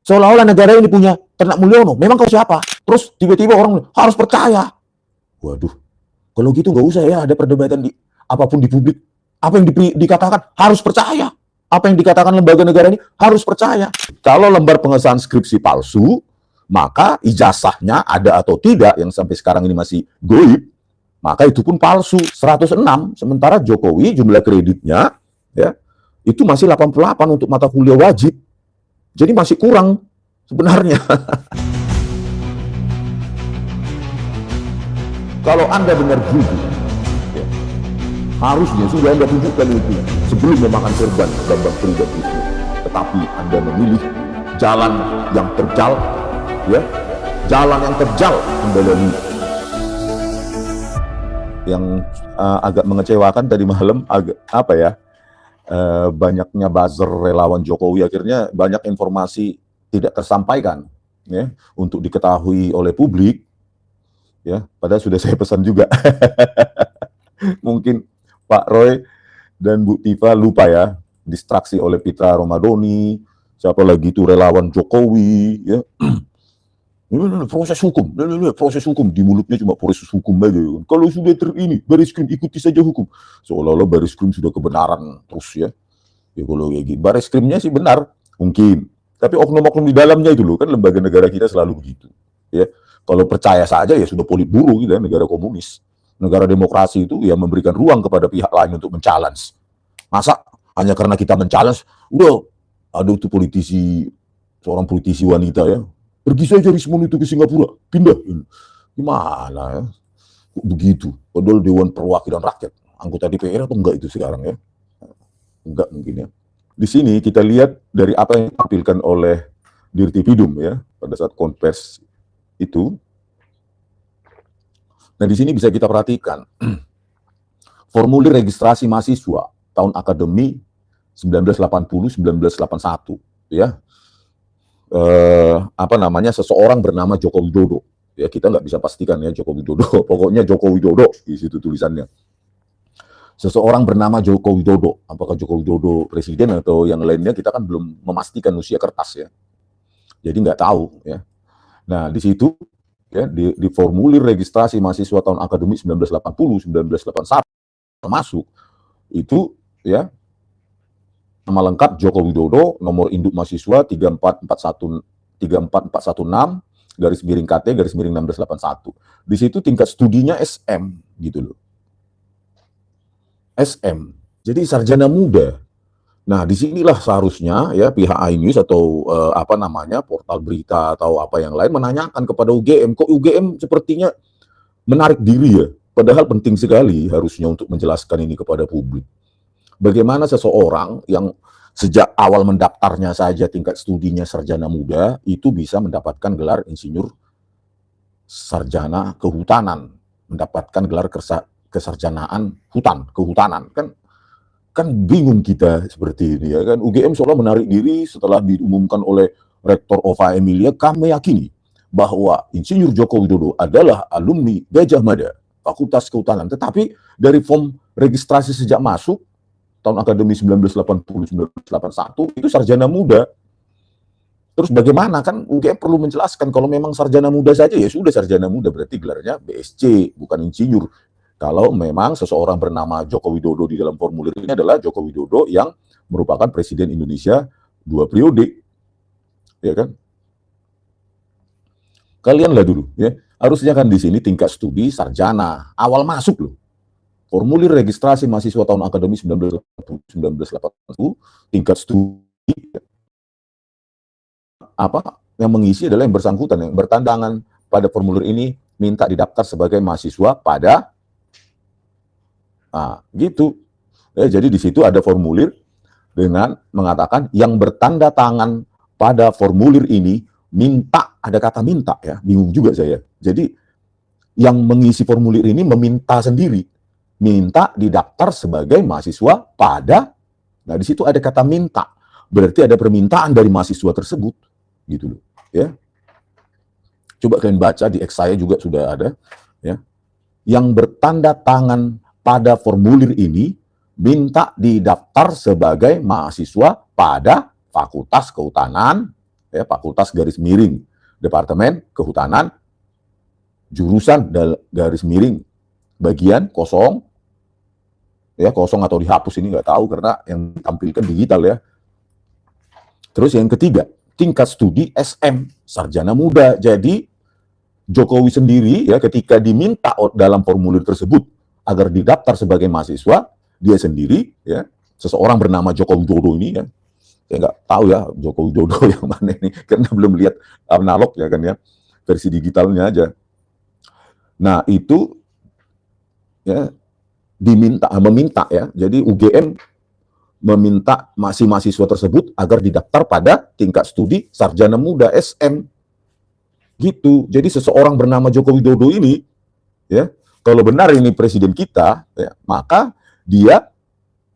Seolah-olah negara ini punya Ternak Mulyono. Memang kau siapa? Terus tiba-tiba orang harus percaya. Waduh, kalau gitu nggak usah ya ada perdebatan di apapun di publik. Apa yang dikatakan harus percaya. Apa yang dikatakan lembaga negara ini harus percaya. Kalau lembar pengesahan skripsi palsu, maka ijazahnya ada atau tidak yang sampai sekarang ini masih goib, maka itu pun palsu. 106, sementara Jokowi jumlah kreditnya ya itu masih 88 untuk mata kuliah wajib. Jadi masih kurang sebenarnya. Kalau Anda benar jujur, ya, harusnya sudah Anda tunjukkan itu sebelum memakan serban gambar pribadi. Tetapi Anda memilih jalan yang terjal, ya, jalan yang terjal Anda lalui. Yang agak mengecewakan tadi malam, banyaknya buzzer relawan Jokowi, akhirnya banyak informasi tidak tersampaikan, ya, untuk diketahui oleh publik, ya. Padahal sudah saya pesan juga. Mungkin Pak Roy dan Bu Tifa lupa ya, distraksi oleh Pitra Romadoni, siapa lagi itu relawan Jokowi, ya. Proses hukum di mulutnya cuma proses hukum aja. Kalau sudah Baris Krim ikuti saja hukum. Seolah-olah Baris Krim sudah kebenaran terus ya. Ya kalau kayak gitu, Baris Krimnya sih benar mungkin, tapi oknum-oknum di dalamnya itu loh, kan lembaga negara kita selalu begitu. Ya, kalau percaya saja ya sudah politburo gitu, negara komunis. Negara demokrasi itu ya memberikan ruang kepada pihak lain untuk men-challenge. Masa hanya karena kita men-challenge, udah ada itu seorang politisi wanita ya, pergi saja Rismon itu ke Singapura, pindah. Gimana ya? Kok begitu? Padahal Dewan Perwakilan Rakyat, anggota DPR atau enggak itu sekarang ya? Enggak mungkin ya. Di sini kita lihat dari apa yang ditampilkan oleh Dirtipidum ya pada saat konvers itu. Nah di sini bisa kita perhatikan formulir registrasi mahasiswa tahun akademi 1980-1981 ya. Seseorang bernama Joko Widodo. Ya kita nggak bisa pastikan ya Joko Widodo. Pokoknya Joko Widodo di situ tulisannya. Seseorang bernama Joko Widodo. Apakah Joko Widodo presiden atau yang lainnya kita kan belum memastikan usia kertas ya. Jadi nggak tahu ya. Nah di situ ya di formulir registrasi mahasiswa tahun akademik 1980-1981 termasuk itu ya. Nama lengkap Joko Widodo, nomor induk mahasiswa 34416/KT/1681. Di situ tingkat studinya SM gitu loh. SM. Jadi sarjana muda. Nah, disinilah seharusnya ya pihak iNews atau portal berita atau apa yang lain menanyakan kepada UGM, kok UGM sepertinya menarik diri ya. Padahal penting sekali harusnya untuk menjelaskan ini kepada publik. Bagaimana seseorang yang sejak awal mendaftarnya saja tingkat studinya sarjana muda itu bisa mendapatkan gelar insinyur sarjana kehutanan, mendapatkan gelar kesarjanaan kehutanan. Kan bingung kita seperti ini ya kan. UGM seolah menarik diri setelah diumumkan oleh Rektor Ova Emilia, kami yakini bahwa Insinyur Joko Widodo adalah alumni Gajah Mada, Fakultas Kehutanan. Tetapi dari form registrasi sejak masuk tahun akademi 1980-1981 itu sarjana muda. Terus bagaimana kan UGM perlu menjelaskan kalau memang sarjana muda saja ya sudah sarjana muda berarti gelarnya BSc bukan insinyur. Kalau memang seseorang bernama Joko Widodo di dalam formulir ini adalah Joko Widodo yang merupakan presiden Indonesia 2 periode. Ya kan? Kalianlah dulu ya. Harusnya kan di sini tingkat studi sarjana awal masuk loh. Formulir registrasi mahasiswa tahun akademi 1981 tingkat studi yang mengisi adalah yang bersangkutan yang bertandangan pada formulir ini minta didaftar sebagai mahasiswa pada gitu. Ya, jadi di situ ada formulir dengan mengatakan yang bertanda tangan pada formulir ini minta, ada kata minta ya, bingung juga saya. Jadi yang mengisi formulir ini meminta sendiri. Minta didaftar sebagai mahasiswa pada, nah di situ ada kata minta, berarti ada permintaan dari mahasiswa tersebut, gitu loh, ya. Coba kalian baca di X saya juga sudah ada, ya. Yang bertanda tangan pada formulir ini minta didaftar sebagai mahasiswa pada Fakultas Kehutanan, ya, Fakultas garis miring Departemen Kehutanan, jurusan garis miring bagian kosong, ya kosong atau dihapus ini nggak tahu karena yang ditampilkan digital ya. Terus yang ketiga, tingkat studi SM, sarjana muda. Jadi Jokowi sendiri ya ketika diminta dalam formulir tersebut agar didaftar sebagai mahasiswa, dia sendiri ya, seseorang bernama Joko Widodo ini ya, saya nggak tahu ya Joko Widodo yang mana ini karena belum lihat analog ya kan ya, versi digitalnya aja. Nah itu ya meminta ya, jadi UGM meminta mahasiswa tersebut agar didaftar pada tingkat studi sarjana muda SM gitu. Jadi seseorang bernama Joko Widodo ini ya, kalau benar ini presiden kita ya, maka dia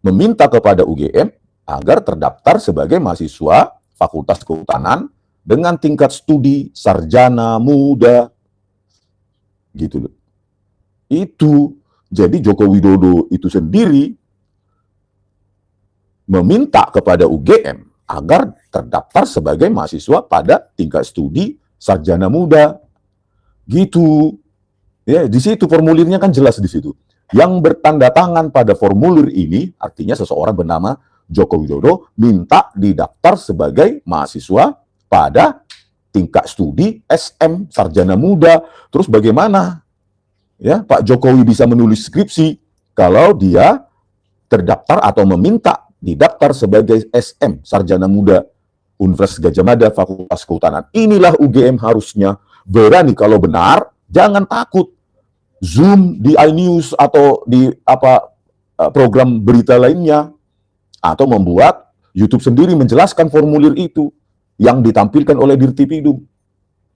meminta kepada UGM agar terdaftar sebagai mahasiswa Fakultas Kehutanan dengan tingkat studi sarjana muda gitu loh. Itu jadi Joko Widodo itu sendiri meminta kepada UGM agar terdaftar sebagai mahasiswa pada tingkat studi sarjana muda. Gitu. Ya, di situ formulirnya kan jelas di situ. Yang bertanda tangan pada formulir ini artinya seseorang bernama Joko Widodo minta didaftar sebagai mahasiswa pada tingkat studi SM sarjana muda. Terus bagaimana ya Pak Jokowi bisa menulis skripsi kalau dia terdaftar atau meminta didaftar sebagai SM sarjana muda Universitas Gadjah Mada Fakultas Kehutanan. Inilah UGM harusnya berani kalau benar, jangan takut Zoom di iNews atau di program berita lainnya atau membuat YouTube sendiri menjelaskan formulir itu yang ditampilkan oleh Dirtipidum.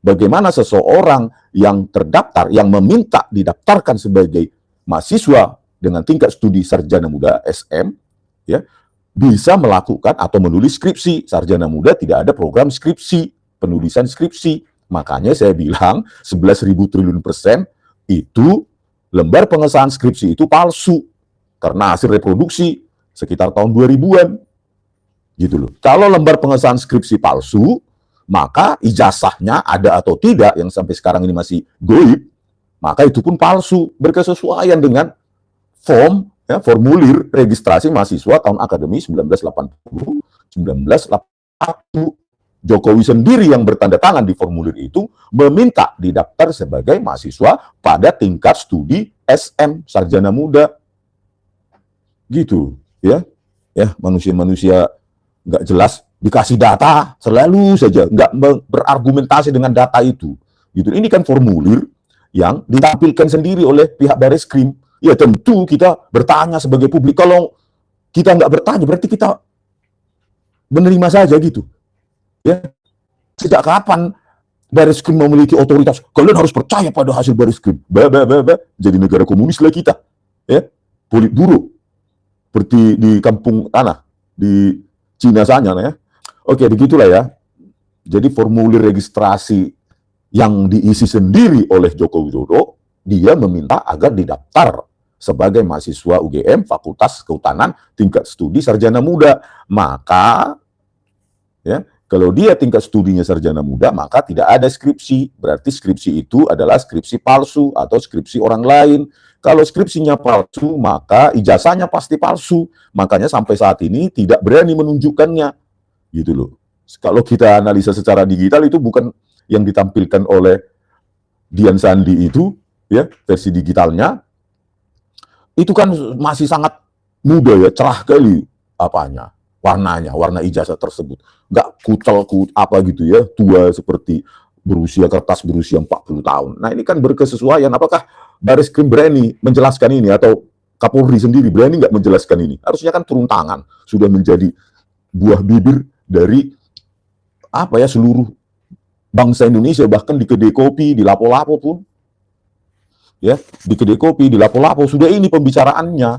Bagaimana seseorang yang terdaftar, yang meminta didaftarkan sebagai mahasiswa dengan tingkat studi sarjana muda SM, ya, bisa melakukan atau menulis skripsi. Sarjana muda tidak ada program skripsi, penulisan skripsi. Makanya saya bilang 11.000 triliun persen itu lembar pengesahan skripsi itu palsu. Karena hasil reproduksi sekitar tahun 2000-an. Gitu loh. Kalau lembar pengesahan skripsi palsu, maka ijazahnya ada atau tidak yang sampai sekarang ini masih goib, maka itu pun palsu, berkesesuaian dengan form ya, formulir registrasi mahasiswa tahun akademi 1980-1981. Jokowi sendiri yang bertanda tangan di formulir itu meminta didaftar sebagai mahasiswa pada tingkat studi SM sarjana muda. Gitu, ya. Ya, manusia-manusia nggak jelas dikasih data selalu saja nggak berargumentasi dengan data itu. Gitu. Ini kan formulir yang ditampilkan sendiri oleh pihak Bareskrim. Ya tentu kita bertanya sebagai publik. Kalau kita nggak bertanya berarti kita menerima saja gitu. Ya, sejak kapan Bareskrim memiliki otoritas? Kalian harus percaya pada hasil Bareskrim. Jadi negara komunis lah kita. Ya, Politburo seperti di kampung tanah di Cina sana ya. Oke, begitulah ya. Jadi formulir registrasi yang diisi sendiri oleh Joko Widodo, dia meminta agar didaftar sebagai mahasiswa UGM Fakultas Kehutanan tingkat studi sarjana muda. Maka ya, kalau dia tingkat studinya sarjana muda, maka tidak ada skripsi. Berarti skripsi itu adalah skripsi palsu atau skripsi orang lain. Kalau skripsinya palsu, maka ijazahnya pasti palsu. Makanya sampai saat ini tidak berani menunjukkannya. Gitu loh. Kalau kita analisa secara digital itu bukan yang ditampilkan oleh Dian Sandi itu, ya versi digitalnya, itu kan masih sangat muda ya, cerah kali apanya, warnanya, warna ijazah tersebut. Nggak kucel apa gitu ya, tua seperti kertas berusia 40 tahun. Nah ini kan berkesesuaian. Apakah Bareskrim berani menjelaskan ini atau Kapolri sendiri berani nggak menjelaskan ini? Harusnya kan turun tangan, sudah menjadi buah bibir dari seluruh bangsa Indonesia, bahkan di kedai kopi, di lapo-lapo pun, ya di kedai kopi, di lapo-lapo sudah ini pembicaraannya,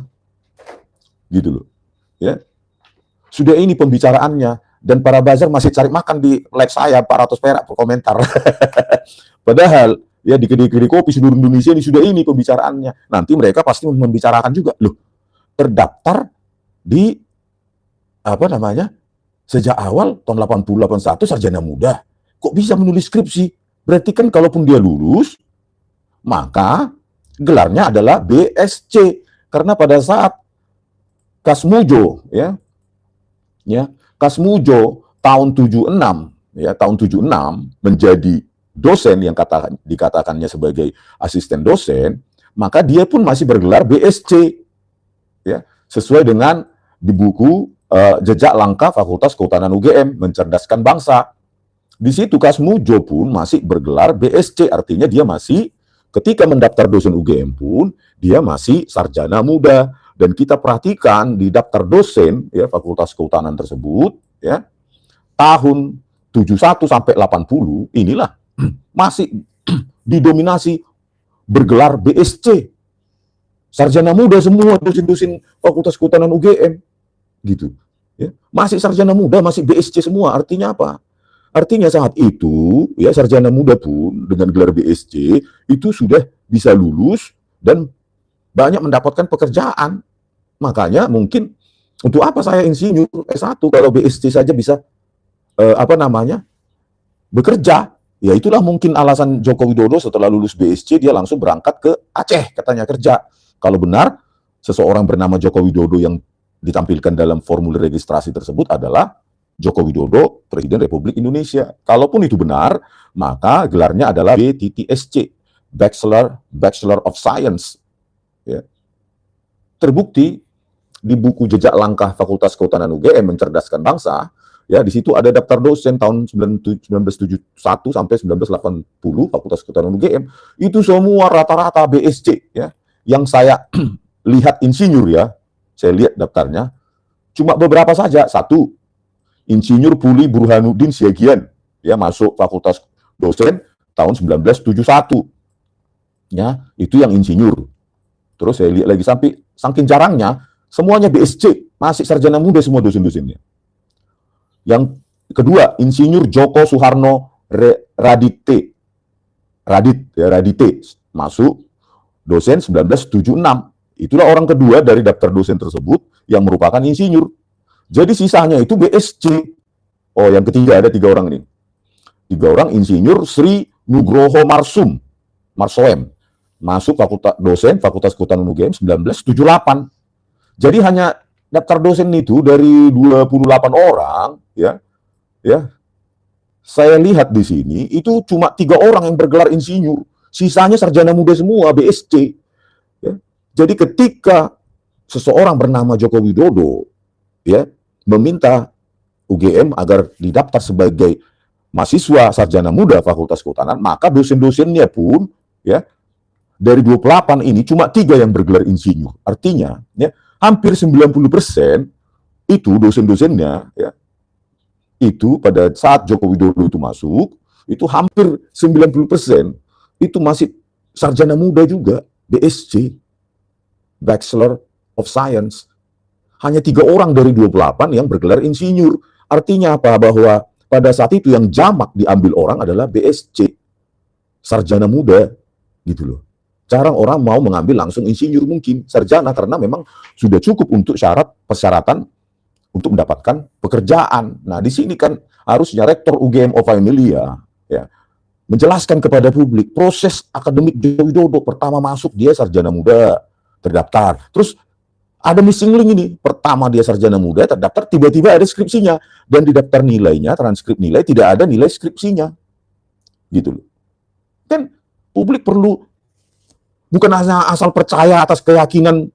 gitu loh, ya sudah ini pembicaraannya. Dan para buzzer masih cari makan di live saya 400 perak per komentar. Padahal ya di kedai-kedai kopi seluruh Indonesia ini sudah ini pembicaraannya. Nanti mereka pasti membicarakan juga, loh terdaftar di sejak awal tahun 80-81 sarjana muda. Kok bisa menulis skripsi? Berarti kan kalaupun dia lulus, maka gelarnya adalah BSc. Karena pada saat Kasmujo, Kasmujo tahun 76 menjadi dosen yang dikatakannya sebagai asisten dosen, maka dia pun masih bergelar BSc, ya, sesuai dengan di buku Jejak Langkah Fakultas Kehutanan UGM, Mencerdaskan Bangsa. Di situ Kasmujo pun masih bergelar BSc, artinya dia masih ketika mendaftar dosen UGM pun dia masih sarjana muda. Dan kita perhatikan di daftar dosen ya Fakultas Kehutanan tersebut ya tahun 71 sampai 80 inilah masih didominasi bergelar BSc. Sarjana muda semua dosen-dosen Fakultas Kehutanan UGM gitu. Ya, masih sarjana muda, masih BSc semua. Artinya apa? Artinya saat itu ya sarjana muda pun dengan gelar BSc itu sudah bisa lulus dan banyak mendapatkan pekerjaan. Makanya mungkin untuk apa saya insinyur S1 kalau BSc saja bisa bekerja. Ya itulah mungkin alasan Joko Widodo setelah lulus BSc dia langsung berangkat ke Aceh katanya kerja. Kalau benar seseorang bernama Joko Widodo yang ditampilkan dalam formulir registrasi tersebut adalah Joko Widodo, Presiden Republik Indonesia. Kalaupun itu benar, maka gelarnya adalah BTTSC, Bachelor of Science. Ya. Terbukti di buku Jejak Langkah Fakultas Kehutanan UGM Mencerdaskan Bangsa, ya di situ ada daftar dosen tahun 1971 sampai 1980 Fakultas Kehutanan UGM, itu semua rata-rata BSc ya. Yang saya lihat insinyur ya, saya lihat daftarnya cuma beberapa saja. Satu, Insinyur Puli Burhanuddin Siagian, ya masuk Fakultas Dosen tahun 1971. Ya, itu yang insinyur. Terus saya lihat lagi sampai saking jarangnya semuanya BSc, masih sarjana muda semua dosen-dosennya. Yang kedua, Insinyur Joko Suharno Radite, masuk dosen 1976. Itulah orang kedua dari daftar dosen tersebut yang merupakan insinyur. Jadi sisanya itu BSc. Oh, yang ketiga ada 3 orang ini. 3 orang Insinyur Sri Nugroho Marsoem, masuk dosen Fakultas Kehutanan UGM 1978. Jadi hanya daftar dosen itu dari 28 orang, ya, saya lihat di sini itu cuma 3 orang yang bergelar insinyur, sisanya sarjana muda semua BSc. Ya. Jadi ketika seseorang bernama Joko Widodo, ya, meminta UGM agar didaftar sebagai mahasiswa sarjana muda Fakultas Kehutanan, maka dosen-dosennya pun, ya, dari 28 ini cuma 3 yang bergelar insinyur. Artinya, ya, hampir 90% itu dosen-dosennya, ya, itu pada saat Joko Widodo itu masuk, itu hampir 90% itu masih sarjana muda juga, BSc, Bachelor of Science. Hanya 3 orang dari 28 yang bergelar insinyur. Artinya apa? Bahwa pada saat itu yang jamak diambil orang adalah BSc, sarjana muda, gitu loh. Jarang orang mau mengambil langsung insinyur, mungkin sarjana, karena memang sudah cukup untuk persyaratan untuk mendapatkan pekerjaan. Nah, di sini kan harusnya Rektor UGM Ova Emilia ya menjelaskan kepada publik proses akademik Joko Widodo. Pertama masuk dia sarjana muda, terdaftar. Terus ada missing link ini. Pertama dia sarjana muda, terdaftar, tiba-tiba ada skripsinya. Dan di daftar nilainya, transkrip nilai, tidak ada nilai skripsinya. Gitu loh. Kan publik perlu bukan hanya asal percaya atas keyakinan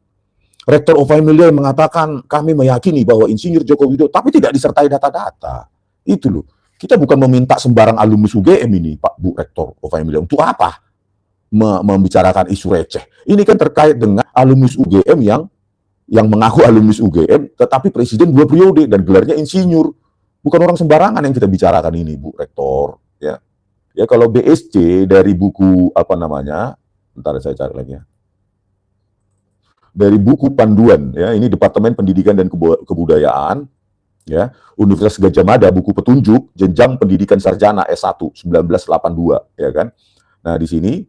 Rektor Ova Emilia yang mengatakan kami meyakini bahwa Insinyur Joko Widodo, tapi tidak disertai data-data. Itu loh. Kita bukan meminta sembarang alumnus UGM ini, Pak Bu Rektor Ova Emilia. Untuk apa? Membicarakan isu receh. Ini kan terkait dengan alumnus UGM yang mengaku alumnus UGM, tetapi presiden 2 periode dan gelarnya insinyur. Bukan orang sembarangan yang kita bicarakan ini, Bu Rektor. Ya, ya kalau BSc dari buku bentar saya cari lagi ya. Dari buku panduan, ya ini Departemen Pendidikan dan Kebudayaan, ya Universitas Gadjah Mada, buku petunjuk jenjang pendidikan sarjana S1 1982, ya kan. Nah di sini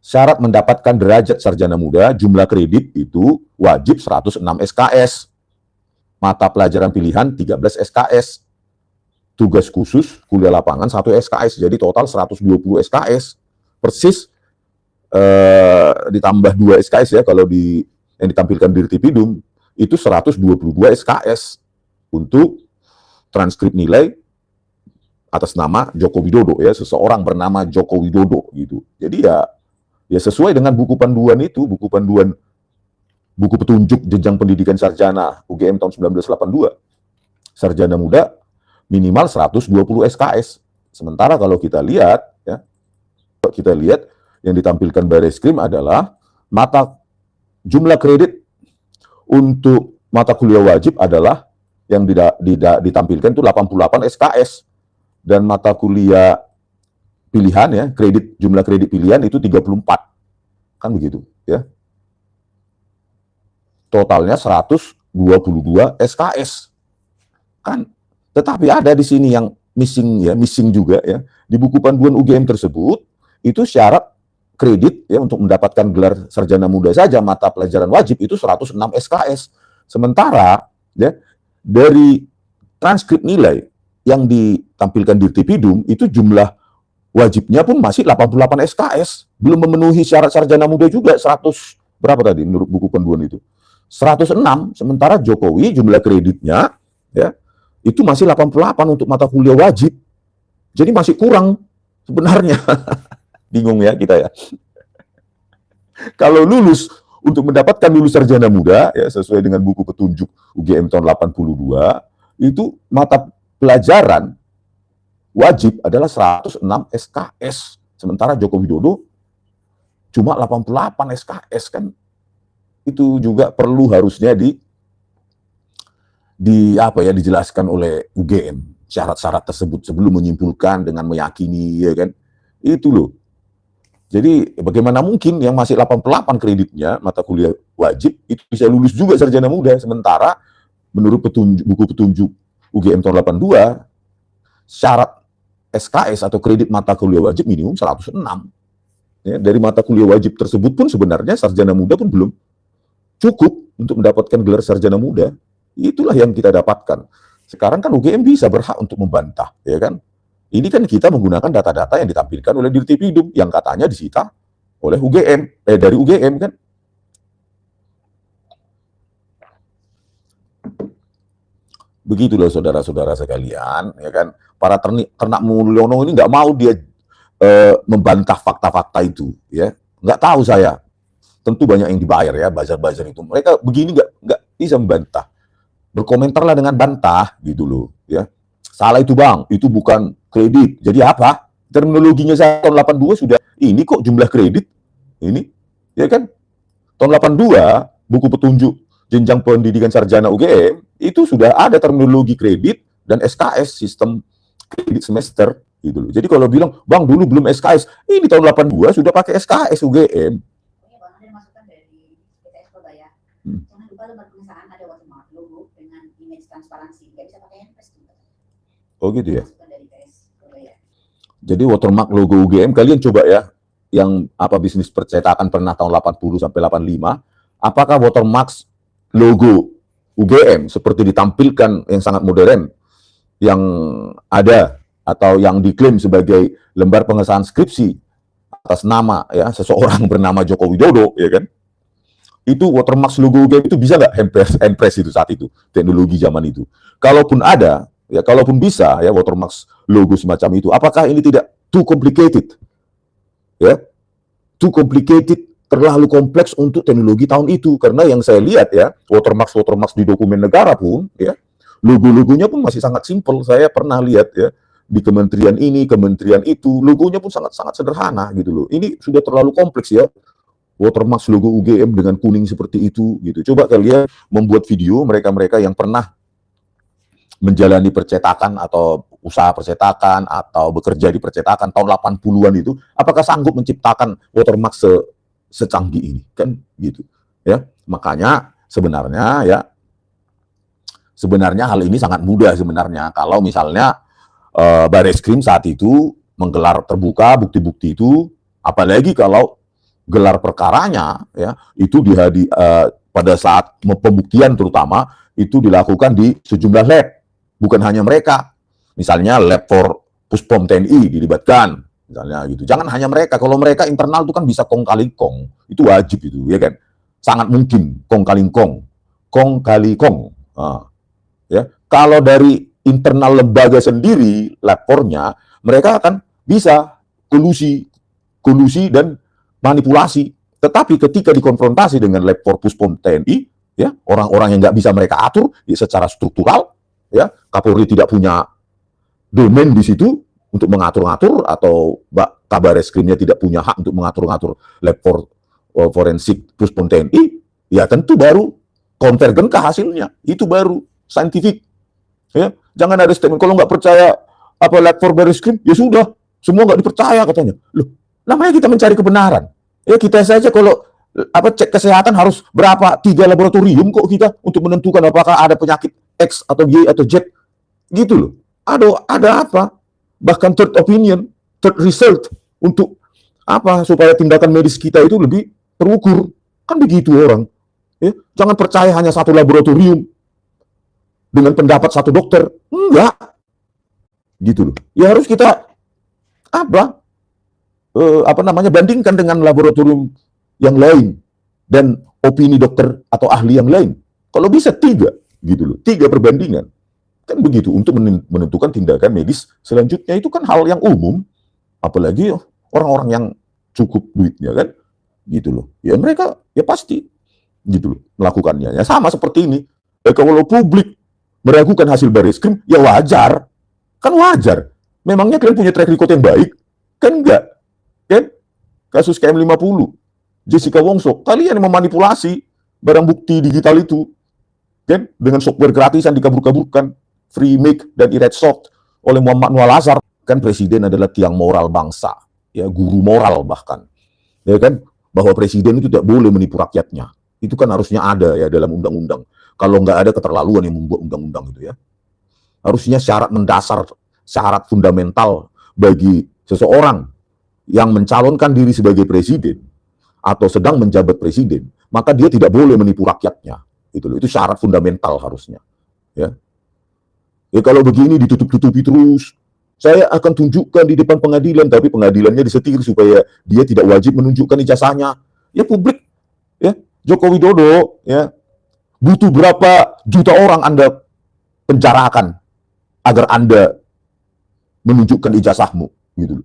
syarat mendapatkan derajat sarjana muda, jumlah kredit itu wajib 106 SKS. mata pelajaran pilihan 13 SKS, tugas khusus kuliah lapangan 1 SKS, jadi total 120 SKS, persis ditambah 2 SKS ya, kalau yang ditampilkan di Dirtipidum itu 122 SKS untuk transkrip nilai atas nama Joko Widodo ya, seseorang bernama Joko Widodo gitu. Jadi ya sesuai dengan buku panduan itu, buku petunjuk jenjang pendidikan sarjana UGM tahun 1982. Sarjana muda minimal 120 SKS. Sementara kalau kita lihat yang ditampilkan Bareskrim adalah jumlah kredit untuk mata kuliah wajib adalah yang ditampilkan itu 88 SKS, dan mata kuliah pilihan ya, jumlah kredit pilihan itu 34. Kan begitu ya. Totalnya 122 SKS. Kan tetapi ada di sini yang missing juga ya. Di buku panduan UGM tersebut itu syarat kredit ya untuk mendapatkan gelar sarjana muda saja mata pelajaran wajib itu 106 SKS. Sementara ya dari transkrip nilai yang ditampilkan di Dirtipidum itu jumlah wajibnya pun masih 88 SKS, belum memenuhi syarat sarjana muda juga. 100 berapa tadi menurut buku panduan itu? 106. Sementara Jokowi jumlah kreditnya ya itu masih 88 untuk mata kuliah wajib. Jadi masih kurang sebenarnya. Bingung ya kita ya. Kalau lulus, untuk mendapatkan lulus sarjana muda ya sesuai dengan buku petunjuk UGM tahun 82, itu mata pelajaran wajib adalah 106 SKS. Sementara Joko Widodo cuma 88 SKS kan. Itu juga perlu harusnya dijelaskan oleh UGM syarat-syarat tersebut sebelum menyimpulkan dengan meyakini ya kan. Itu loh. Jadi bagaimana mungkin yang masih 88 kreditnya mata kuliah wajib itu bisa lulus juga sarjana muda, sementara menurut buku petunjuk UGM tahun 82 syarat SKS atau kredit mata kuliah wajib minimum 106. Ya, dari mata kuliah wajib tersebut pun sebenarnya sarjana muda pun belum cukup untuk mendapatkan gelar sarjana muda. Itulah yang kita dapatkan. Sekarang kan UGM bisa berhak untuk membantah, ya kan? Ini kan kita menggunakan data-data yang ditampilkan oleh Dirtipidum yang katanya disita oleh UGM, dari UGM kan. Begitulah saudara-saudara sekalian, ya kan. Para ternak Mulyono ini nggak mau dia membantah fakta-fakta itu, ya. Nggak tahu saya. Tentu banyak yang dibayar ya, buzzer-buzzer itu. Mereka begini nggak bisa membantah. Berkomentarlah dengan bantah gitu loh, ya. Salah itu bang, itu bukan kredit. Jadi apa? Terminologinya saya tahun 82 sudah, ini kok jumlah kredit? Ini, ya kan? Tahun 82, buku petunjuk jenjang pendidikan sarjana UGM, itu sudah ada terminologi kredit dan SKS, sistem kredit semester. Gitu loh. Jadi kalau bilang, bang dulu belum SKS, ini tahun 82 sudah pakai SKS UGM. Bang, ada masukan dari PTS Surabaya. Jangan lupa lembar pengesahan ada watermark logo dengan image transparansi. Nggak bisa pakai handpress juga. Oh gitu ya. Dari PTS Surabaya. Jadi watermark logo UGM, kalian coba ya, yang bisnis percetakan pernah tahun 80 sampai 85, apakah watermark logo UGM seperti ditampilkan yang sangat modern, yang ada atau yang diklaim sebagai lembar pengesahan skripsi atas nama ya seseorang bernama Joko Widodo, ya kan? Itu watermark logo UGM itu bisa nggak handpress itu saat itu, teknologi zaman itu? Kalaupun ada, ya kalaupun bisa ya watermark logo semacam itu, apakah ini tidak too complicated? Ya, too complicated, terlalu kompleks untuk teknologi tahun itu. Karena yang saya lihat ya, watermark di dokumen negara pun ya, logo-logonya pun masih sangat simpel. Saya pernah lihat ya di kementerian ini, kementerian itu, logonya pun sangat-sangat sederhana gitu loh. Ini sudah terlalu kompleks ya. Watermark logo UGM dengan kuning seperti itu gitu. Coba kalian membuat video mereka-mereka yang pernah menjalani percetakan atau usaha percetakan atau bekerja di percetakan tahun 80-an itu, apakah sanggup menciptakan watermark secanggih ini? Kan gitu. Ya. Makanya sebenarnya hal ini sangat mudah sebenarnya kalau misalnya Bareskrim saat itu menggelar terbuka bukti-bukti itu, apalagi kalau gelar perkaranya ya itu pada saat pembuktian terutama itu dilakukan di sejumlah lab, bukan hanya mereka. Misalnya lab for Puspom TNI dilibatkan, misalnya gitu. Jangan hanya mereka. Kalau mereka internal itu kan bisa kong kali kong, itu wajib itu, ya kan? Sangat mungkin kong kali kong. Nah, ya. Kalau dari internal lembaga sendiri, lapornya, mereka akan bisa kolusi dan manipulasi. Tetapi ketika dikonfrontasi dengan lab for Puspom TNI, ya orang-orang yang nggak bisa mereka atur ya, secara struktural, ya Kapolri tidak punya domain di situ untuk mengatur-ngatur, atau Kabar Reskrimnya tidak punya hak untuk mengatur-ngatur lab for forensik Puspom TNI, ya tentu baru konvergen ke hasilnya, itu baru saintifik. Ya, jangan ada statement kalau nggak percaya apa lab for Reskrim, ya sudah semua nggak dipercaya katanya. Loh, namanya kita mencari kebenaran. Ya kita saja kalau cek kesehatan harus berapa 3 laboratorium kok kita untuk menentukan apakah ada penyakit X atau Y atau Z gitu loh. Ada apa? Bahkan third opinion, third result untuk apa? Supaya tindakan medis kita itu lebih terukur. Kan begitu orang. Ya, jangan percaya hanya satu laboratorium dengan pendapat satu dokter. Enggak. Gitu loh. Ya harus kita bandingkan dengan laboratorium yang lain dan opini dokter atau ahli yang lain. Kalau bisa 3 gitu loh, 3 perbandingan. Kan begitu untuk menentukan tindakan medis selanjutnya, itu kan hal yang umum, apalagi orang-orang yang cukup duitnya kan, gitu loh. Ya mereka ya pasti gitu loh melakukannya. Ya sama seperti ini. Kalau publik meragukan hasil Bareskrim, ya wajar. Kan wajar. Memangnya kalian punya track record yang baik? Kan enggak. Kan? Kasus KM50, Jessica Wongso, kalian yang memanipulasi barang bukti digital itu, kan? Dengan software gratisan dikabur-kaburkan, free make dan erase soft oleh Muhammad Nual Azhar. Kan presiden adalah tiang moral bangsa, ya guru moral bahkan, ya kan? Bahwa presiden itu tidak boleh menipu rakyatnya. Itu kan harusnya ada ya dalam undang-undang. Kalau nggak ada keterlaluan yang membuat undang-undang itu ya. Harusnya syarat mendasar, syarat fundamental bagi seseorang yang mencalonkan diri sebagai presiden atau sedang menjabat presiden, maka dia tidak boleh menipu rakyatnya. Itu syarat fundamental harusnya. Ya. Ya kalau begini ditutup-tutupi terus, saya akan tunjukkan di depan pengadilan, tapi pengadilannya disetir supaya dia tidak wajib menunjukkan ijazahnya. Ya publik, ya Joko Widodo, ya butuh berapa juta orang Anda penjarakan agar Anda menunjukkan ijazahmu, gitu.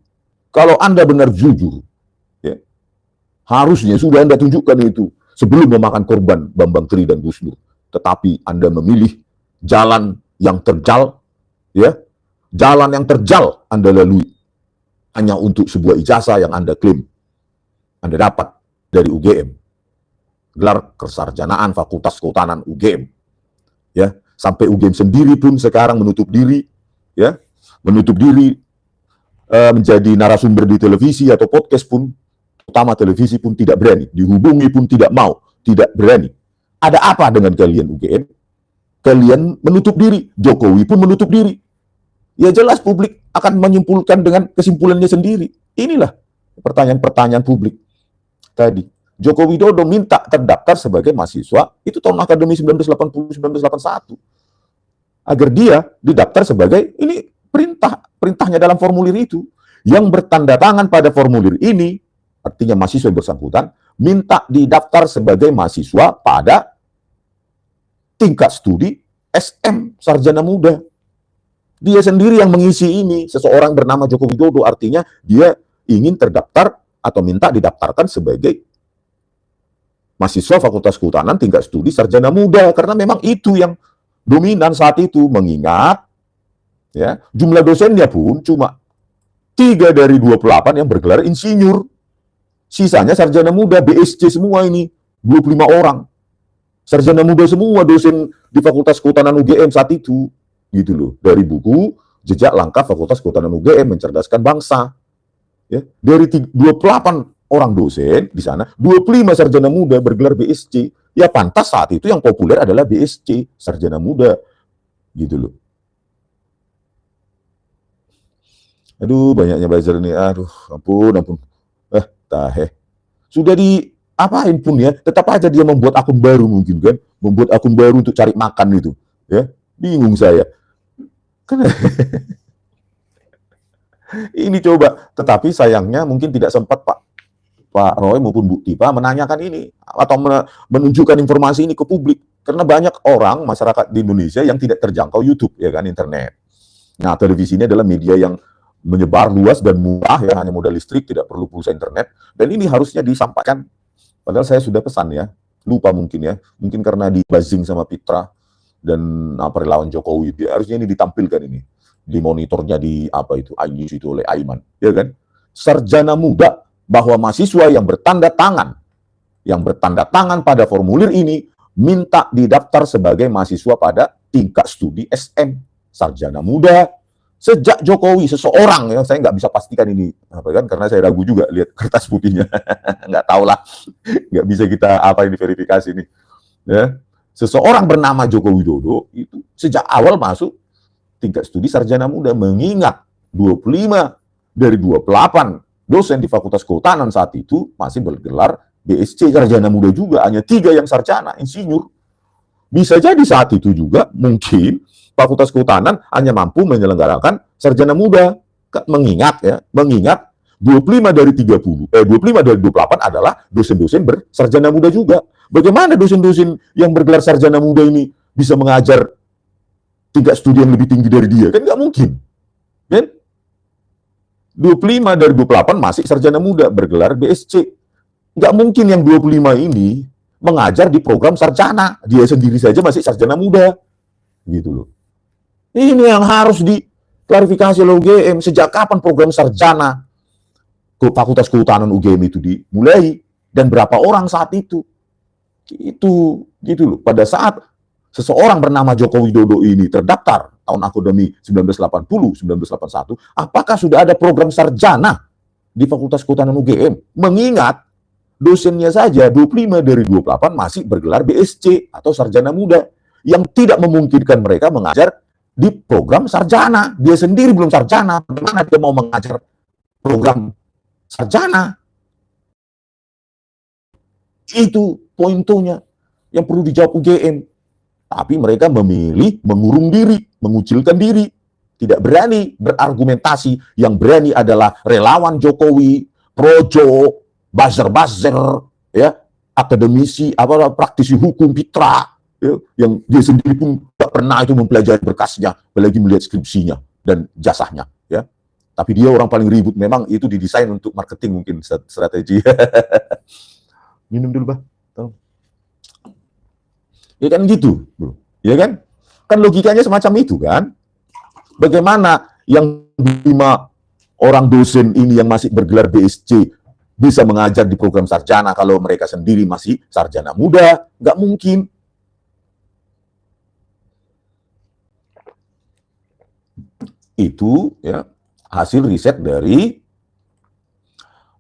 Kalau Anda benar jujur, ya, harusnya sudah Anda tunjukkan itu sebelum memakan korban Bambang Tri dan Gus Dur. Tetapi Anda memilih jalan yang terjal, ya, jalan yang terjal Anda lalui hanya untuk sebuah ijazah yang Anda klaim Anda dapat dari UGM, gelar kesarjanaan Fakultas Kehutanan UGM, ya, sampai UGM sendiri pun sekarang menutup diri, ya, menjadi narasumber di televisi atau podcast pun, utama televisi pun tidak berani, dihubungi pun tidak mau, tidak berani. Ada apa dengan kalian UGM? Kalian menutup diri, Jokowi pun menutup diri. Ya jelas publik akan menyimpulkan dengan kesimpulannya sendiri. Inilah pertanyaan-pertanyaan publik tadi. Joko Widodo minta terdaftar sebagai mahasiswa, itu tahun akademi 1980-1981. Agar dia didaftar sebagai, ini perintahnya dalam formulir itu. Yang bertanda tangan pada formulir ini, artinya mahasiswa yang bersangkutan, minta didaftar sebagai mahasiswa pada tingkat studi SM, sarjana muda. Dia sendiri yang mengisi ini, seseorang bernama Joko Widodo, artinya dia ingin terdaftar atau minta didaftarkan sebagai mahasiswa Fakultas Kehutanan tingkat studi sarjana muda, karena memang itu yang dominan saat itu, mengingat ya jumlah dosennya pun cuma 3 dari 28 yang bergelar insinyur. Sisanya sarjana muda, BSc semua ini, 25 orang. Sarjana muda semua dosen di Fakultas Kehutanan UGM saat itu. Gitu loh. Dari buku Jejak Langkah Fakultas Kehutanan UGM Mencerdaskan Bangsa. Ya, dari 28 orang dosen di sana, 25 sarjana muda bergelar BSc. Ya pantas saat itu yang populer adalah BSc, sarjana muda. Gitu loh. Aduh, banyaknya buzzer nih. Aduh, ampun. Tahe. Sudah apain pun ya, tetap aja dia membuat akun baru mungkin kan, membuat akun baru untuk cari makan itu, ya. Bingung saya. Kan ini coba, tetapi sayangnya mungkin tidak sempat Pak Roy maupun Bu Tipa menanyakan ini atau menunjukkan informasi ini ke publik, karena banyak orang masyarakat di Indonesia yang tidak terjangkau YouTube, ya kan, internet. Nah, televisi ini adalah media yang menyebar luas dan murah, ya, hanya modal listrik, tidak perlu pulsa internet, dan ini harusnya disampaikan. Padahal saya sudah pesan ya, lupa mungkin ya, mungkin karena di-buzzing sama Pitra dan relawan Jokowi, harusnya ini ditampilkan ini, di monitornya di apa itu, iNews itu oleh Aiman, ya kan? Sarjana muda, bahwa mahasiswa yang bertanda tangan pada formulir ini minta didaftar sebagai mahasiswa pada tingkat studi SM. Sarjana muda. Sejak Jokowi, seseorang, yang saya nggak bisa pastikan ini apa kan, karena saya ragu juga lihat kertas putihnya. Nggak tahu lah, nggak bisa kita ini verifikasi nih. Ya. Seseorang bernama Joko Widodo itu sejak awal masuk tingkat studi sarjana muda, mengingat 25 dari 28 dosen di Fakultas Kehutanan saat itu masih bergelar BSc sarjana muda juga, hanya 3 yang sarjana insinyur. Bisa jadi saat itu juga mungkin Fakultas Kehutanan hanya mampu menyelenggarakan sarjana muda, mengingat 25 dari 28 adalah dosen-dosen bersarjana muda juga. Bagaimana dosen-dosen yang bergelar sarjana muda ini bisa mengajar tingkat studi yang lebih tinggi dari dia? Kan nggak mungkin. Kan? 25 dari 28 masih sarjana muda bergelar BSc. Nggak mungkin yang 25 ini mengajar di program sarjana. Dia sendiri saja masih sarjana muda. Gitu loh. Ini yang harus diklarifikasi oleh UGM. Sejak kapan program sarjana ke Fakultas Kehutanan UGM itu dimulai? Dan berapa orang saat itu? Gitu loh. Pada saat seseorang bernama Joko Widodo ini terdaftar tahun akademi 1980-1981, apakah sudah ada program sarjana di Fakultas Kehutanan UGM? Mengingat dosennya saja 25 dari 28 masih bergelar BSc atau sarjana muda, yang tidak memungkinkan mereka mengajar di program sarjana. Dia sendiri belum sarjana, bagaimana dia mau mengajar program sarjana? Itu poinnya yang perlu dijawab UGM. Tapi mereka memilih mengurung diri, mengucilkan diri, tidak berani berargumentasi. Yang berani adalah relawan Jokowi, projo, buzzer, ya, akademisi, praktisi hukum, Pitra, ya, yang dia sendiri pun tidak pernah itu mempelajari berkasnya, apalagi melihat skripsinya dan jasanya, ya. Tapi dia orang paling ribut, memang itu didesain untuk marketing mungkin strategi. Minum dulu, Bah. Tolong. Ya kan gitu, bro. Ya kan? Kan logikanya semacam itu kan? Bagaimana yang 5 orang dosen ini yang masih bergelar BSc bisa mengajar di program sarjana kalau mereka sendiri masih sarjana muda? Nggak mungkin. Itu ya hasil riset dari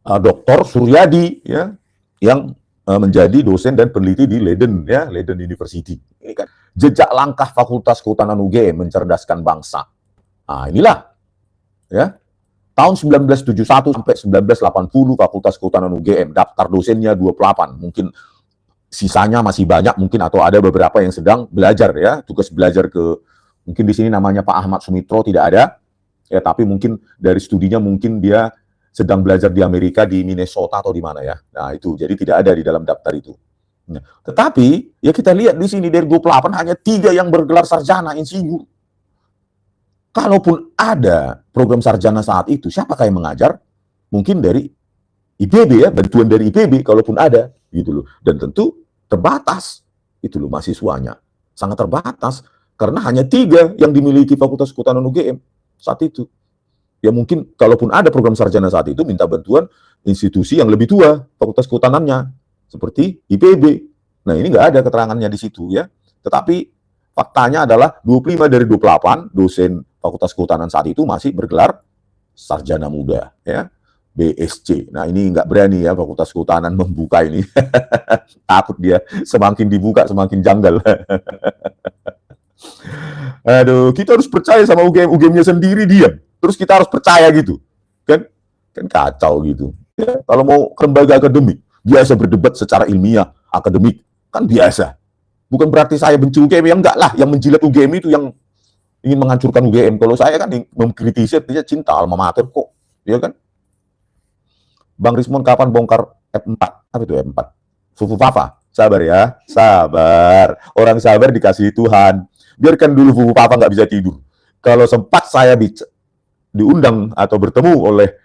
Dr. Suryadi, ya, yang menjadi dosen dan peneliti di Leiden, ya, Leiden University. Ini kan jejak langkah Fakultas Kehutanan UGM mencerdaskan bangsa. Nah, inilah, ya, tahun 1971 sampai 1980 Fakultas Kehutanan UGM, daftar dosennya 28. Mungkin sisanya masih banyak mungkin, atau ada beberapa yang sedang belajar, ya, tugas belajar mungkin di sini namanya Pak Ahmad Sumitro tidak ada, ya, tapi mungkin dari studinya mungkin dia sedang belajar di Amerika, di Minnesota atau di mana, ya. Nah, itu jadi tidak ada di dalam daftar itu. Nah, tetapi ya kita lihat di sini dari 28 hanya 3 yang bergelar sarjana insinyur. Kalaupun ada program sarjana saat itu, siapakah yang mengajar? Mungkin dari IPB, ya, bantuan dari IPB kalaupun ada, gitu loh. Dan tentu terbatas, itu loh, mahasiswanya sangat terbatas karena hanya 3 yang dimiliki Fakultas Kehutanan UGM saat itu. Ya mungkin kalaupun ada program sarjana saat itu, minta bantuan institusi yang lebih tua Fakultas Kehutanannya, seperti IPB. Nah, ini nggak ada keterangannya di situ, ya. Tetapi faktanya adalah 25 dari 28 dosen Fakultas Kehutanan saat itu masih bergelar sarjana muda, ya, BSc. Nah, ini nggak berani, ya, Fakultas Kehutanan membuka ini. Takut dia semakin dibuka semakin janggal. Aduh, kita harus percaya sama UGM, UGM-nya sendiri diam. Terus kita harus percaya gitu, kan kacau gitu. Ya, kalau mau ke lembaga akademik, biasa berdebat secara ilmiah, akademik, kan biasa. Bukan berarti saya benci UGM, yang enggak lah, yang menjilat UGM itu yang ingin menghancurkan UGM. Kalau saya kan mengkritisi, dia cinta alma mater kok, ya kan? Bang Rismon kapan bongkar F4? Apa itu F4? Fufu Papa. Sabar ya, sabar. Orang sabar dikasih Tuhan. Biarkan dulu Fufu Papa nggak bisa tidur. Kalau sempat saya diundang atau bertemu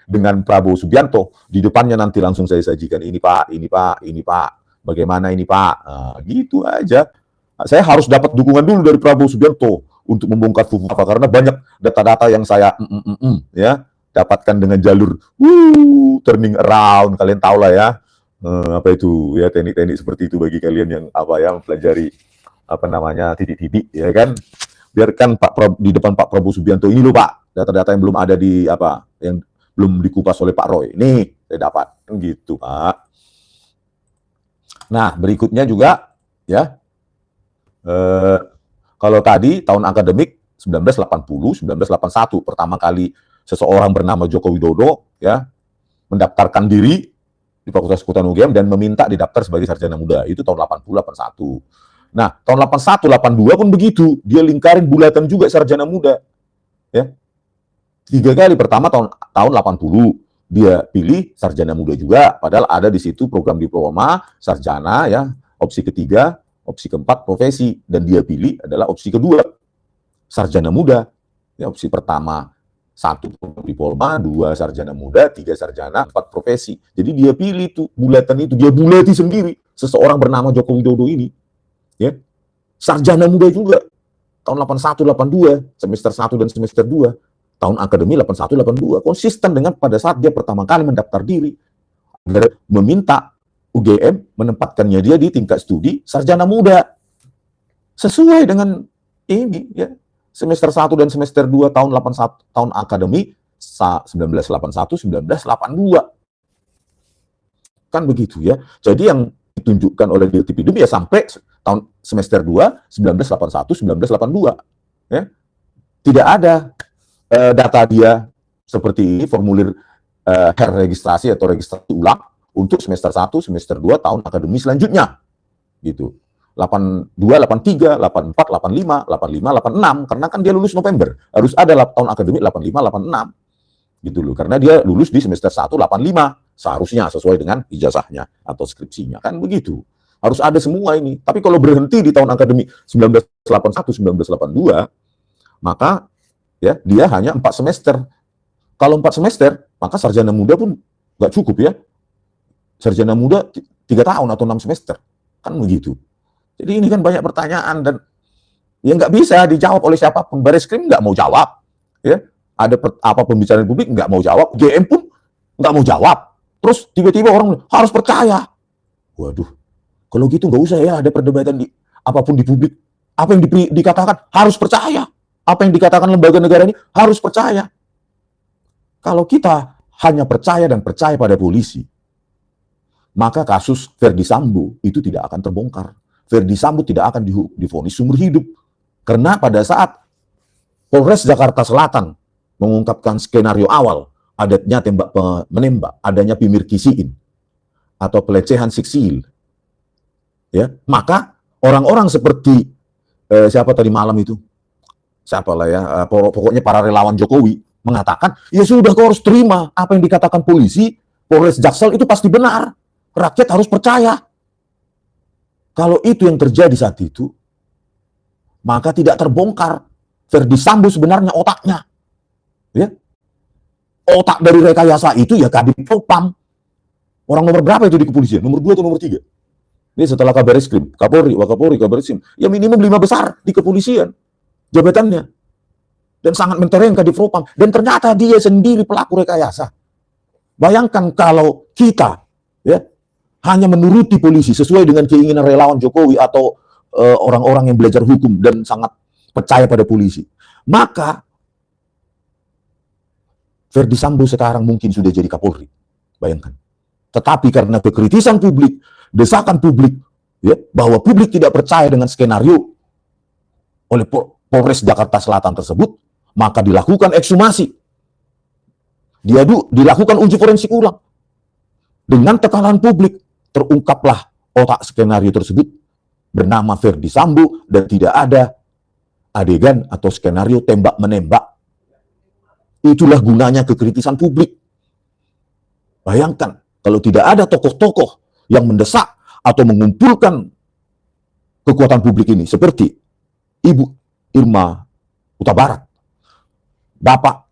dengan Prabowo Subianto, di depannya nanti langsung saya sajikan, ini Pak, ini Pak, ini Pak, bagaimana ini Pak, nah, gitu aja. Saya harus dapat dukungan dulu dari Prabowo Subianto untuk membongkar Fufu Papa, karena banyak data-data yang saya ya dapatkan dengan jalur turning around, kalian tahu lah ya, apa itu ya, teknik-teknik seperti itu bagi kalian yang mempelajari titik-titik, ya kan. Biarkan di depan Pak Prabowo Subianto, ini loh Pak, data-data yang belum ada yang belum dikupas oleh Pak Roy. Nih, saya dapat. Gitu, Pak. Nah, berikutnya juga ya. Kalau tadi tahun akademik 1980, 1981 pertama kali seseorang bernama Joko Widodo ya mendaftarkan diri di Fakultas Kedokteran UGM dan meminta didaftar sebagai sarjana muda. Itu tahun 80, 81. Nah, tahun 81, 82 pun begitu. Dia lingkarin bulatan juga sarjana muda. Ya. 3 kali. Pertama tahun 80, dia pilih sarjana muda juga. Padahal ada di situ program diploma, sarjana, ya. Opsi ketiga, opsi keempat, profesi. Dan dia pilih adalah opsi kedua, sarjana muda. Ya, opsi pertama, 1 diploma, 2 sarjana muda, 3 sarjana, 4 profesi. Jadi dia pilih tuh bulatan itu. Dia bulati sendiri. Seseorang bernama Joko Widodo ini. Ya, sarjana muda juga tahun 81, 82, semester 1 dan semester 2, tahun akademi 81, 82, konsisten dengan pada saat dia pertama kali mendaftar diri meminta UGM menempatkannya dia di tingkat studi sarjana muda sesuai dengan ini ya, semester 1 dan semester 2 tahun 81, tahun akademi 1981, 1982, kan begitu ya. Jadi yang ditunjukkan oleh Dirtipidum ya sampai tahun semester 2, 1981, 1982. Ya. Tidak ada data dia seperti ini, formulir registrasi atau registrasi ulang untuk semester 1, semester 2 tahun akademi selanjutnya. Gitu. 82, 83, 84, 85, 85, 86, karena kan dia lulus November. Harus ada tahun akademi 85, 86. Gitu loh. Karena dia lulus di semester 1, 85. Seharusnya sesuai dengan ijazahnya atau skripsinya, kan begitu. Harus ada semua ini. Tapi kalau berhenti di tahun akademik 1981, 1982, maka ya dia hanya 4 semester. Kalau 4 semester, maka sarjana muda pun nggak cukup ya. Sarjana muda 3 tahun atau 6 semester, kan begitu. Jadi ini kan banyak pertanyaan dan yang nggak bisa dijawab oleh siapapun. Bareskrim nggak mau jawab, ya. Ada pembicaraan publik nggak mau jawab, GM pun nggak mau jawab. Terus tiba-tiba orang harus percaya. Waduh, kalau gitu nggak usah ya ada perdebatan apapun di publik. Apa yang dikatakan harus percaya. Apa yang dikatakan lembaga negara ini harus percaya. Kalau kita hanya percaya dan percaya pada polisi, maka kasus Verdi Sambo itu tidak akan terbongkar. Verdi Sambo tidak akan divonis seumur hidup. Karena pada saat Polres Jakarta Selatan mengungkapkan skenario awal, adanya tembak menembak, adanya pemirkisiin atau pelecehan seksual, ya, maka orang-orang seperti siapa tadi malam itu, siapa lah ya, pokoknya para relawan Jokowi mengatakan, ya sudah kau harus terima apa yang dikatakan polisi, Polres Jaksel itu pasti benar, rakyat harus percaya. Kalau itu yang terjadi saat itu, maka tidak terbongkar Verdi Sambo sebenarnya otaknya, ya. Otak dari rekayasa itu ya Kadif Propam. Orang nomor berapa itu di kepolisian? Nomor 2 atau nomor 3? Ini setelah Kabar Eskrim, Kapolri, Wakapolri, Kabar Eskrim. Ya minimum 5 besar di kepolisian jabatannya. Dan sangat mentereng Kadif Propam. Dan ternyata dia sendiri pelaku rekayasa. Bayangkan kalau kita ya hanya menuruti polisi sesuai dengan keinginan relawan Jokowi atau orang-orang yang belajar hukum dan sangat percaya pada polisi. Maka Verdi Sambo sekarang mungkin sudah jadi Kapolri. Bayangkan. Tetapi karena kekritisan publik, desakan publik, ya, bahwa publik tidak percaya dengan skenario oleh Polres Jakarta Selatan tersebut, maka dilakukan ekshumasi. Dilakukan uji forensik ulang. Dengan tekanan publik. terungkaplah otak skenario tersebut bernama Ferdi Sambo dan tidak ada adegan atau skenario tembak-menembak. Itulah gunanya kekritisan publik. Bayangkan kalau tidak ada tokoh-tokoh yang mendesak atau mengumpulkan kekuatan publik ini seperti Ibu Irma Huta Barat, Bapak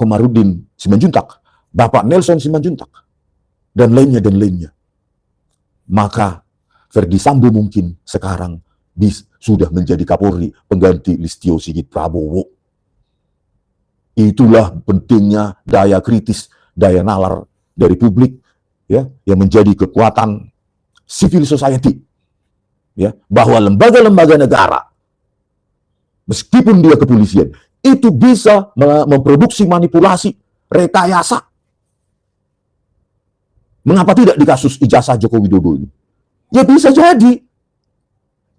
Komarudin Simanjuntak, Bapak Nelson Simanjuntak, dan lainnya, maka Ferdi Sambo mungkin sekarang sudah menjadi Kapolri pengganti Listio Sigit Prabowo. Itulah pentingnya daya kritis, daya nalar dari publik, ya, yang menjadi kekuatan civil society, ya, bahwa lembaga-lembaga negara, meskipun dia kepolisian, itu bisa memproduksi manipulasi, rekayasa. Mengapa tidak di kasus ijazah Joko Widodo ini? Ya bisa jadi.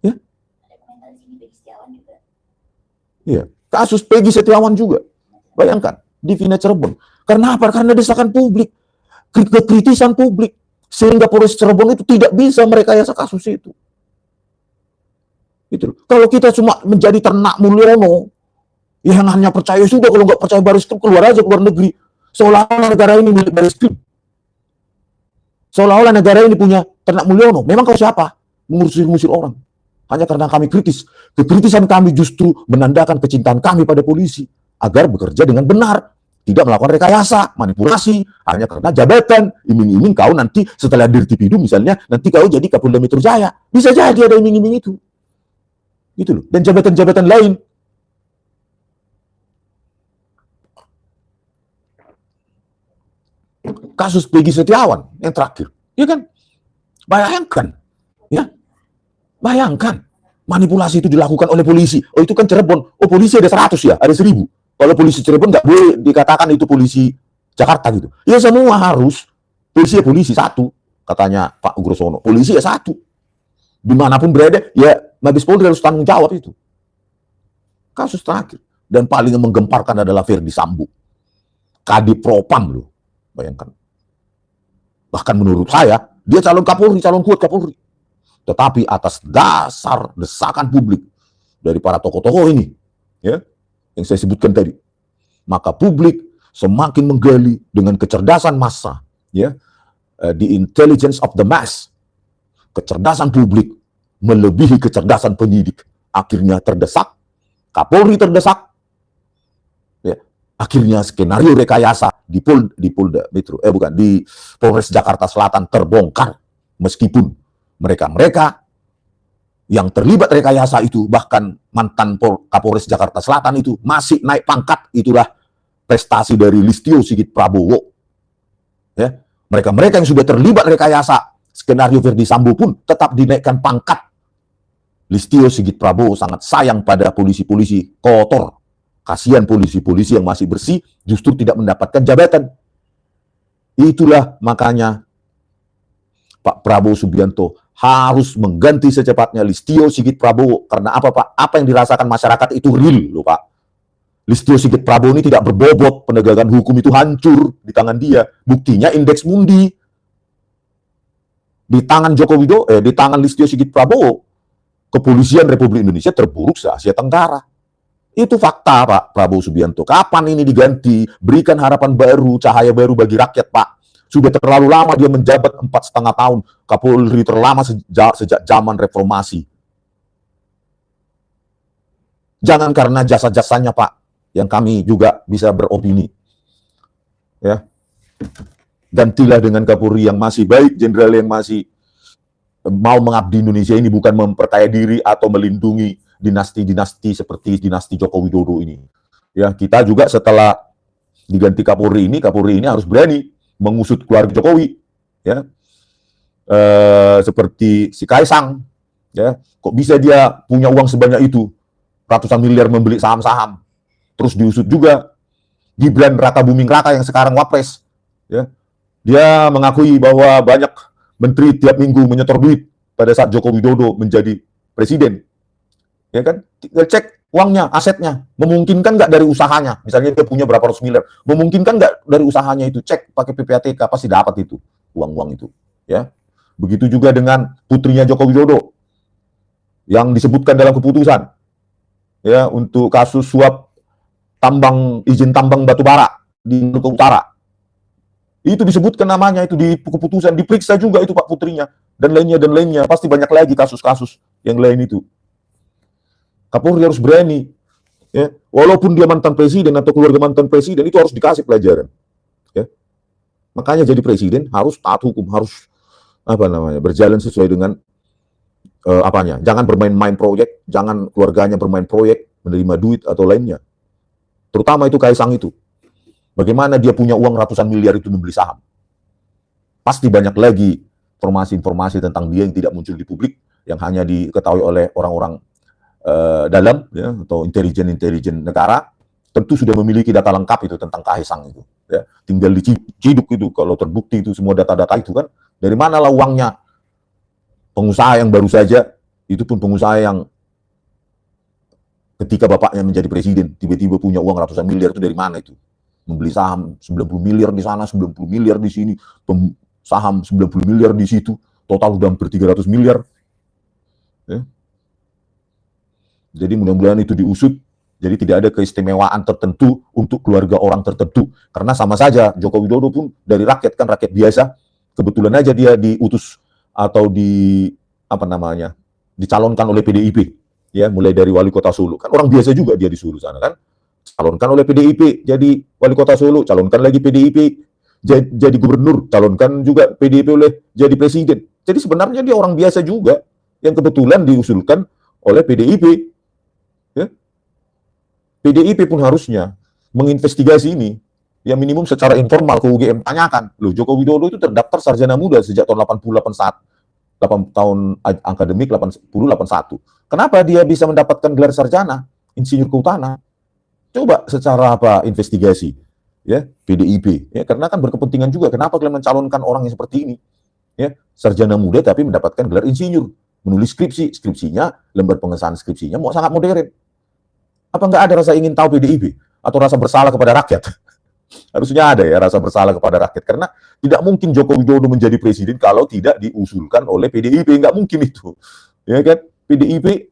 Ya. Ya, kasus Peggy Setiawan juga. Bayangkan, di Vina Cirebon. Karena apa? Karena desakan publik, kekritisan publik, sehingga Polres Cirebon itu tidak bisa merekayasa kasus itu. Gitu. Kalau kita cuma menjadi ternak Mulyono, yang hanya percaya sudah, kalau nggak percaya baris krim, keluar aja ke luar negeri. Seolah-olah negara ini milik baris krim. Seolah-olah negara ini punya ternak Mulyono. Memang kau siapa? Mengusir-ngusir orang. Hanya karena kami kritis. Kekritisan kami justru menandakan kecintaan kami pada polisi agar bekerja dengan benar, tidak melakukan rekayasa, manipulasi, hanya karena jabatan, iming-iming kau nanti setelah Dirtipidu misalnya, nanti kau jadi Kapolda Metro Jaya. Bisa jadi ada iming-iming itu. Gitu loh. Dan jabatan-jabatan lain. Kasus Peggy Setiawan yang terakhir, ya kan? Bayangkan, ya, bayangkan manipulasi itu dilakukan oleh polisi. Oh itu kan Cirebon, oh polisi ada 100 ya, ada 1000. Kalau polisi Cirebon nggak boleh dikatakan itu polisi Jakarta gitu. Ya semua harus polisi ya polisi satu, katanya Pak Ugrosono. Polisi ya satu, dimanapun berada, ya Mabes Polri harus tanggung jawab itu. Kasus terakhir dan paling menggemparkan adalah Ferdi Sambo, Kadif Propam loh, bayangkan. Bahkan menurut saya, dia calon Kapolri, calon kuat Kapolri. Tetapi atas dasar desakan publik dari para tokoh-tokoh ini, ya, yang saya sebutkan tadi, maka publik semakin menggali dengan kecerdasan massa, ya, the intelligence of the mass, kecerdasan publik melebihi kecerdasan penyidik. Akhirnya terdesak, Kapolri terdesak, ya, akhirnya skenario rekayasa di Polda Metro, di Polres Jakarta Selatan terbongkar, meskipun mereka yang terlibat rekayasa itu, bahkan mantan Kapolres Jakarta Selatan itu masih naik pangkat. Itulah prestasi dari Listio Sigit Prabowo. Ya, mereka yang sudah terlibat rekayasa skenario Ferdi Sambo pun tetap dinaikkan pangkat. Listio Sigit Prabowo sangat sayang pada polisi-polisi kotor. Kasihan polisi-polisi yang masih bersih justru tidak mendapatkan jabatan. Itulah makanya Pak Prabowo Subianto harus mengganti secepatnya Listio Sigit Prabowo. Karena apa, Pak? Apa yang dirasakan masyarakat itu real loh, Pak. Listio Sigit Prabowo ini tidak berbobot, penegakan hukum itu hancur di tangan dia. Buktinya Indeks Mundi di tangan Joko Widodo, di tangan Listio Sigit Prabowo, kepolisian Republik Indonesia terburuk se-Asia Tenggara. Itu fakta, Pak Prabowo Subianto. Kapan ini diganti? Berikan harapan baru, cahaya baru bagi rakyat, Pak. Sudah terlalu lama dia menjabat 4,5 tahun. Kapolri terlama sejak zaman reformasi. Jangan karena jasa-jasanya, Pak, yang kami juga bisa beropini. Ya. Gantilah dengan Kapolri yang masih baik, jenderal yang masih mau mengabdi Indonesia ini, bukan memperkaya diri atau melindungi dinasti-dinasti seperti dinasti Joko Widodo ini. Ya, kita juga setelah diganti Kapolri ini harus berani mengusut keluarga Jokowi, ya, seperti si Kaisang, ya, kok bisa dia punya uang sebanyak itu, ratusan miliar membeli saham-saham, terus diusut juga Gibran Rakabuming Raka yang sekarang Wapres, ya, dia mengakui bahwa banyak menteri tiap minggu menyetor duit pada saat Joko Widodo menjadi presiden, ya kan, tinggal cek uangnya, asetnya, memungkinkan nggak dari usahanya, misalnya dia punya berapa ratus miliar, memungkinkan nggak dari usahanya itu, cek pakai PPATK, pasti dapat itu, uang-uang itu, ya. Begitu juga dengan putrinya Joko Widodo yang disebutkan dalam keputusan ya untuk kasus suap izin tambang batu bara di Maluku Utara. Itu disebutkan namanya itu di keputusan, diperiksa juga itu Pak putrinya dan lainnya, pasti banyak lagi kasus-kasus yang lain itu. Kapolri harus berani ya, walaupun dia mantan presiden atau keluarga mantan presiden, itu harus dikasih pelajaran ya. Makanya jadi presiden harus taat hukum, harus berjalan sesuai dengan apanya. Jangan bermain-main proyek, jangan keluarganya bermain proyek, menerima duit atau lainnya. Terutama itu Kaisang itu. Bagaimana dia punya uang ratusan miliar itu membeli saham. Pasti banyak lagi informasi-informasi tentang dia yang tidak muncul di publik, yang hanya diketahui oleh orang-orang dalam ya, atau intelijen negara. Tentu sudah memiliki data lengkap itu tentang Kaisang itu. Ya. Tinggal diciduk itu, kalau terbukti itu semua data-data itu kan. Dari manalah uangnya? Pengusaha yang baru saja, itu pun pengusaha yang ketika bapaknya menjadi presiden, tiba-tiba punya uang ratusan miliar, itu dari mana itu? Membeli saham 90 miliar di sana, 90 miliar di sini, saham 90 miliar di situ, total udah hampir 300 miliar. Ya. Jadi mudah-mudahan itu diusut, jadi tidak ada keistimewaan tertentu untuk keluarga orang tertentu. Karena sama saja, Joko Widodo pun dari rakyat, kan rakyat biasa, kebetulan aja dia diutus atau dicalonkan oleh PDIP, ya, mulai dari wali kota Solo. Kan orang biasa juga dia disuruh sana kan. Calonkan oleh PDIP jadi wali kota Solo, calonkan lagi PDIP jadi gubernur, calonkan juga PDIP jadi presiden. Jadi sebenarnya dia orang biasa juga yang kebetulan diusulkan oleh PDIP. Ya. PDIP pun harusnya menginvestigasi ini, ya minimum secara informal ke UGM, tanyakan, loh Joko Widodo itu terdaftar sarjana muda sejak tahun 80-81, tahun akademik 80-81. Kenapa dia bisa mendapatkan gelar sarjana insinyur kehutanan? Coba secara investigasi ya PDIP ya, karena kan berkepentingan juga, kenapa kalian mencalonkan orang yang seperti ini ya, sarjana muda tapi mendapatkan gelar insinyur, menulis skripsinya, lembar pengesahan skripsinya mau sangat modern. Apa nggak ada rasa ingin tahu PDIP atau rasa bersalah kepada rakyat? Harusnya ada ya rasa bersalah kepada rakyat, karena tidak mungkin Joko Widodo menjadi presiden kalau tidak diusulkan oleh PDIP, nggak mungkin itu ya kan. PDIP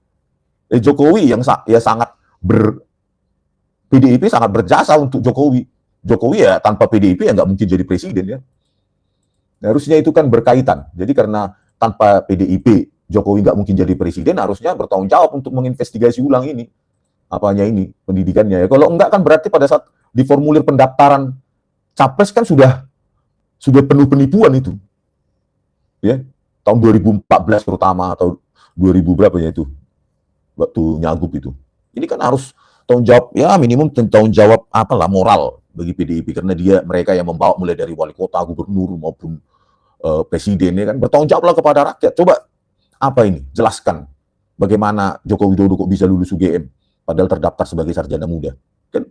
Jokowi yang PDIP sangat berjasa untuk Jokowi. Jokowi ya tanpa PDIP ya nggak mungkin jadi presiden ya. Harusnya itu kan berkaitan. Jadi karena tanpa PDIP Jokowi nggak mungkin jadi presiden, harusnya bertanggung jawab untuk menginvestigasi ulang ini. Apanya ini pendidikannya ya. Kalau enggak kan berarti pada saat di formulir pendaftaran capres kan sudah penuh penipuan itu. Ya. Tahun 2014 terutama atau 2000 berapa ya itu. Waktu nyagup itu. Ini kan harus tanggung jawab, ya minimum tanggung jawab moral bagi PDIP, karena mereka yang membawa mulai dari wali kota, gubernur maupun presiden ya kan, bertanggung jawablah kepada rakyat. Coba jelaskan bagaimana Joko Widodo kok bisa lulus UGM padahal terdaftar sebagai sarjana muda. Kan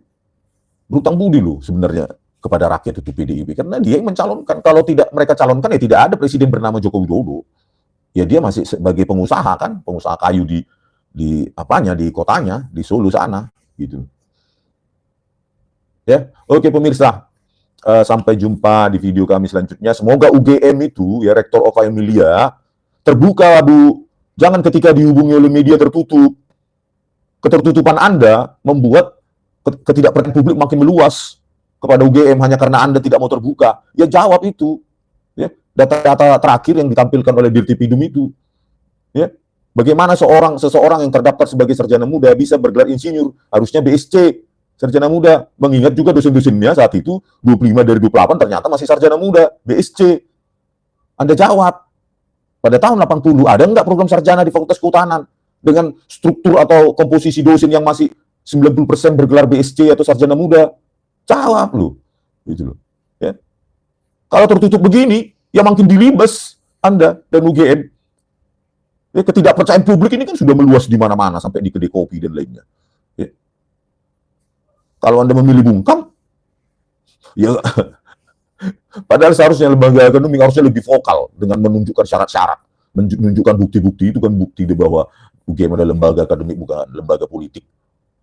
berutang budi loh sebenarnya kepada rakyat itu PDIP, karena dia yang mencalonkan. Kalau tidak mereka calonkan ya tidak ada presiden bernama Joko Widodo. Ya dia masih sebagai pengusaha kan, pengusaha kayu di kotanya, di Solo sana gitu. Ya, oke pemirsa, sampai jumpa di video kami selanjutnya. Semoga UGM itu ya, Rektor Oka Emilia terbuka Bu. Jangan ketika dihubungi oleh media tertutup. Ketertutupan Anda membuat ketidakpercayaan publik makin meluas kepada UGM hanya karena Anda tidak mau terbuka. Ya jawab itu. Ya, data-data terakhir yang ditampilkan oleh Dirtipidum itu. Ya. Bagaimana seseorang yang terdaftar sebagai sarjana muda bisa bergelar insinyur, harusnya BSc, sarjana muda, mengingat juga dosen-dosennya saat itu 25 dari 28 ternyata masih sarjana muda, BSc. Anda jawab. Pada tahun 80 ada nggak program sarjana di Fakultas Kehutanan dengan struktur atau komposisi dosen yang masih 90% bergelar BSc atau sarjana muda? Jawab loh. Gitu loh. Ya. Kalau tertutup begini, ya makin dilibas Anda dan UGM. Ya, ketidakpercayaan publik ini kan sudah meluas di mana-mana sampai di kedai kopi dan lainnya. Ya. Kalau Anda memilih bungkam, ya padahal seharusnya lembaga akademik harusnya lebih vokal dengan menunjukkan syarat-syarat, menunjukkan bukti-bukti. Itu kan bukti bahwa UGM adalah lembaga akademik bukan lembaga politik,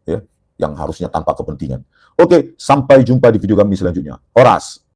ya, yang harusnya tanpa kepentingan. Oke, sampai jumpa di video kami selanjutnya. Horas.